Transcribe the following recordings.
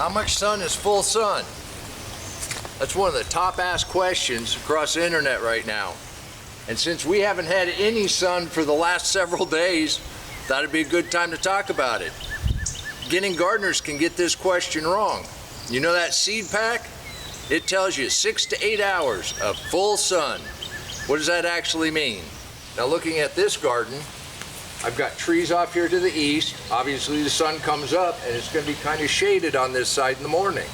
How much sun is full sun? That's one of the top asked questions across the internet right now. And since we haven't had any sun for the last several days, thought it'd be a good time to talk about it. Beginning gardeners can get this question wrong. You know that seed pack? It tells you 6 to 8 hours of full sun. What does that actually mean? Now looking at this garden, I've got trees off here to the east. Obviously the sun comes up and it's going to be kind of shaded on this side in the morning.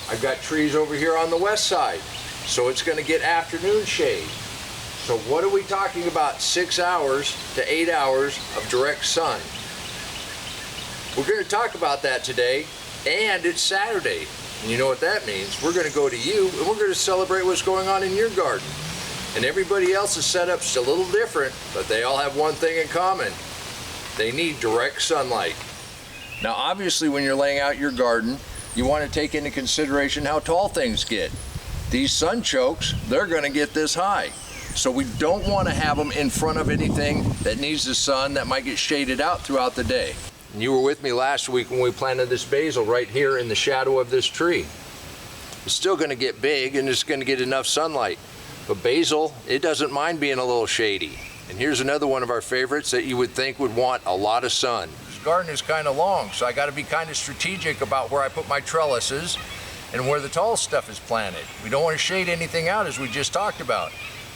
I've got trees over here on the west side, so it's going to get afternoon shade. So what are we talking about 6 hours to 8 hours of direct sun? We're going to talk about that today, and it's Saturday. And you know what that means. We're going to go to you and we're going to celebrate what's going on in your garden. And everybody else's setup's a little different, but they all have one thing in common. They need direct sunlight. Now obviously when you're laying out your garden, you want to take into consideration how tall things get. These sun chokes, they're going to get this high. So we don't want to have them in front of anything that needs the sun that might get shaded out throughout the day. And you were with me last week when we planted this basil right here in the shadow of this tree. It's still going to get big and it's going to get enough sunlight. But basil, it doesn't mind being a little shady. And here's another one of our favorites that you would think would want a lot of sun. This garden is kind of long, so I got to be kind of strategic about where I put my trellises and where the tall stuff is planted. We don't want to shade anything out, as we just talked about.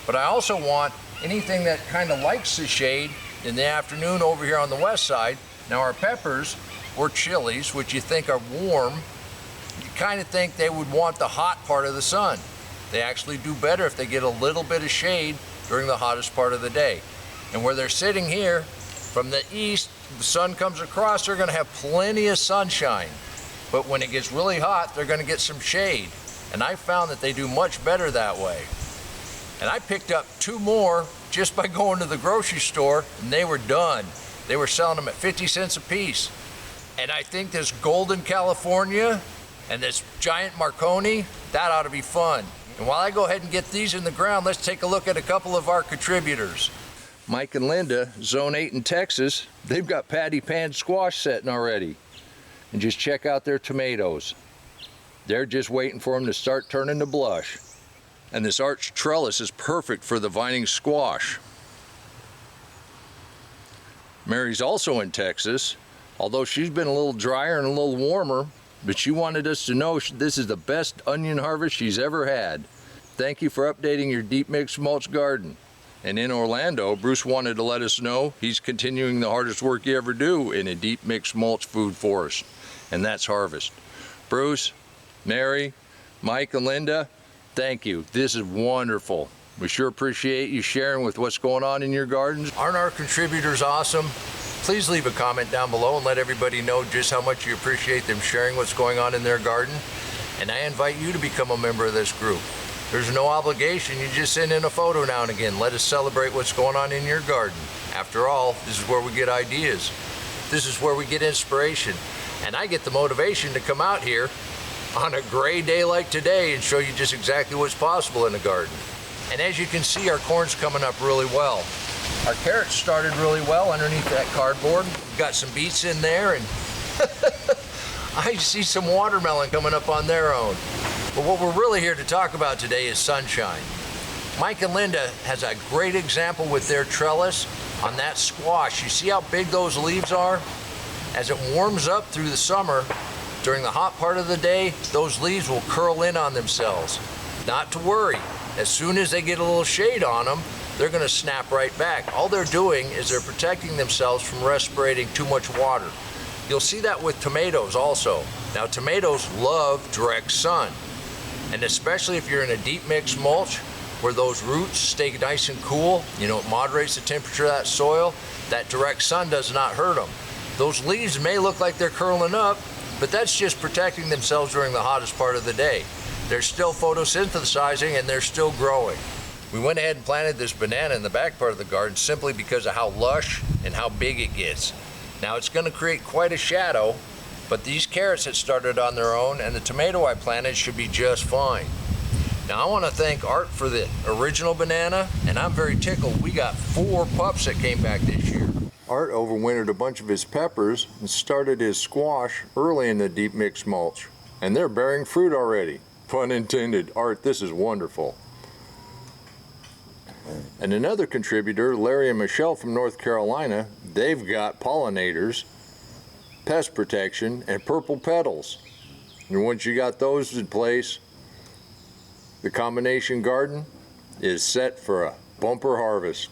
But I also want anything that kind of likes the shade in the afternoon over here on the west side. Now our peppers or chilies, which you think are warm, you kind of think they would want the hot part of the sun. They actually do better if they get a little bit of shade during the hottest part of the day. And where they're sitting here, from the east, the sun comes across, they're going to have plenty of sunshine. But when it gets really hot, they're going to get some shade. And I found that they do much better that way. And I picked up 2 more just by going to the grocery store, and they were done. They were selling them at 50 cents a piece. And I think this Golden California and this giant Marconi, that ought to be fun. And while I go ahead and get these in the ground, let's take a look at a couple of our contributors. Mike and Linda, Zone 8 in Texas, they've got patty pan squash setting already. And just check out their tomatoes. They're just waiting for them to start turning to blush. And this arched trellis is perfect for the vining squash. Mary's also in Texas, although she's been a little drier and a little warmer, but she wanted us to know this is the best onion harvest she's ever had. Thank you for updating your deep mix mulch garden. And in Orlando, Bruce wanted to let us know he's continuing the hardest work you ever do in a deep mix mulch food forest, and that's harvest. Bruce, Mary, Mike and Linda, thank you. This is wonderful. We sure appreciate you sharing with what's going on in your gardens. Aren't our contributors awesome? Please leave a comment down below and let everybody know just how much you appreciate them sharing what's going on in their garden. And I invite you to become a member of this group. There's no obligation. You just send in a photo now and again. Let us celebrate what's going on in your garden. After all, this is where we get ideas. This is where we get inspiration. And I get the motivation to come out here on a gray day like today and show you just exactly what's possible in a garden. And as you can see, our corn's coming up really well. Our carrots started really well underneath that cardboard. We've got some beets in there, and I see some watermelon coming up on their own. But what we're really here to talk about today is sunshine. Mike and Linda has a great example with their trellis on that squash. You see how big those leaves are? As it warms up through the summer, during the hot part of the day, those leaves will curl in on themselves. Not to worry. As soon as they get a little shade on them, they're going to snap right back. All they're doing is they're protecting themselves from respirating too much water. You'll see that with tomatoes also. Now tomatoes love direct sun, and especially if you're in a deep mix mulch where those roots stay nice and cool, you know, it moderates the temperature of that soil, that direct sun does not hurt them. Those leaves may look like they're curling up, but that's just protecting themselves during the hottest part of the day. They're still photosynthesizing and they're still growing. We went ahead and planted this banana in the back part of the garden simply because of how lush and how big it gets. Now it's going to create quite a shadow, but these carrots that started on their own and the tomato I planted should be just fine. Now I want to thank Art for the original banana, and I'm very tickled. We got 4 pups that came back this year. Art overwintered a bunch of his peppers and started his squash early in the deep mix mulch. And they're bearing fruit already. Pun intended. Art, this is wonderful. And another contributor, Larry and Michelle from North Carolina, they've got pollinators, pest protection, and purple petals. And once you got those in place, the combination garden is set for a bumper harvest.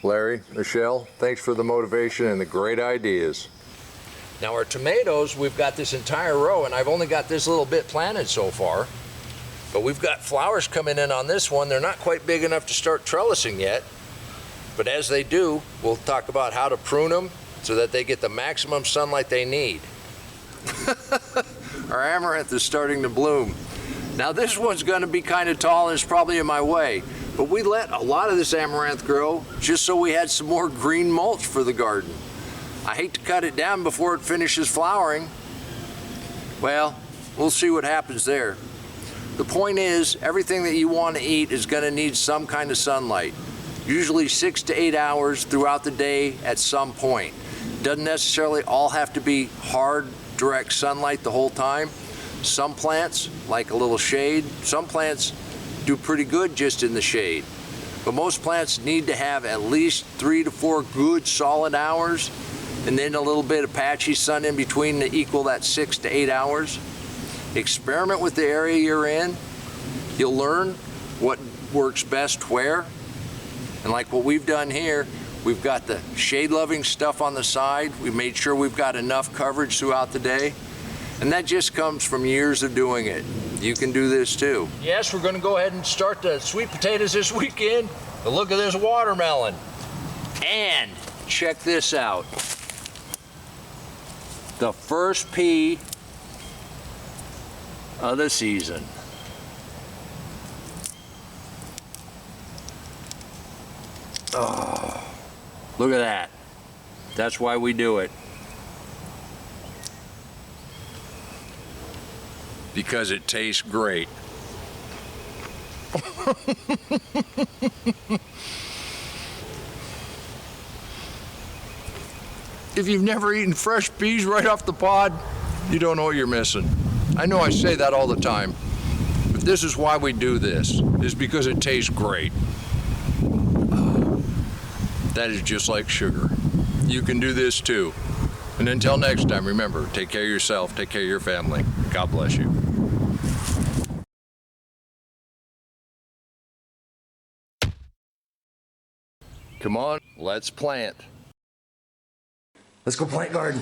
Larry, Michelle, thanks for the motivation and the great ideas. Now our tomatoes, we've got this entire row, and I've only got this little bit planted so far, but we've got flowers coming in on this one. They're not quite big enough to start trellising yet, but as they do, we'll talk about how to prune them so that they get the maximum sunlight they need. Our amaranth is starting to bloom. Now this one's going to be kind of tall and it's probably in my way, but we let a lot of this amaranth grow just so we had some more green mulch for the garden. I hate to cut it down before it finishes flowering. Well, we'll see what happens there. The point is, everything that you want to eat is going to need some kind of sunlight, usually 6 to 8 hours throughout the day at some point. Doesn't necessarily all have to be hard, direct sunlight the whole time. Some plants like a little shade. Some plants do pretty good just in the shade. But most plants need to have at least 3 to 4 good solid hours, and then a little bit of patchy sun in between to equal that 6 to 8 hours. Experiment with the area you're in. You'll learn what works best where. And like what we've done here, we've got the shade-loving stuff on the side. We've made sure we've got enough coverage throughout the day. And that just comes from years of doing it. You can do this too. Yes, we're going to go ahead and start the sweet potatoes this weekend. But look at this watermelon. And check this out. The first pea of the season. Oh, look at that. That's why we do it. Because it tastes great. If you've never eaten fresh peas right off the pod, you don't know what you're missing. I know I say that all the time, but this is why we do this, is because it tastes great. That is just like sugar. You can do this too. And until next time, remember, take care of yourself, take care of your family. God bless you. Come on, let's plant. Let's go plant garden.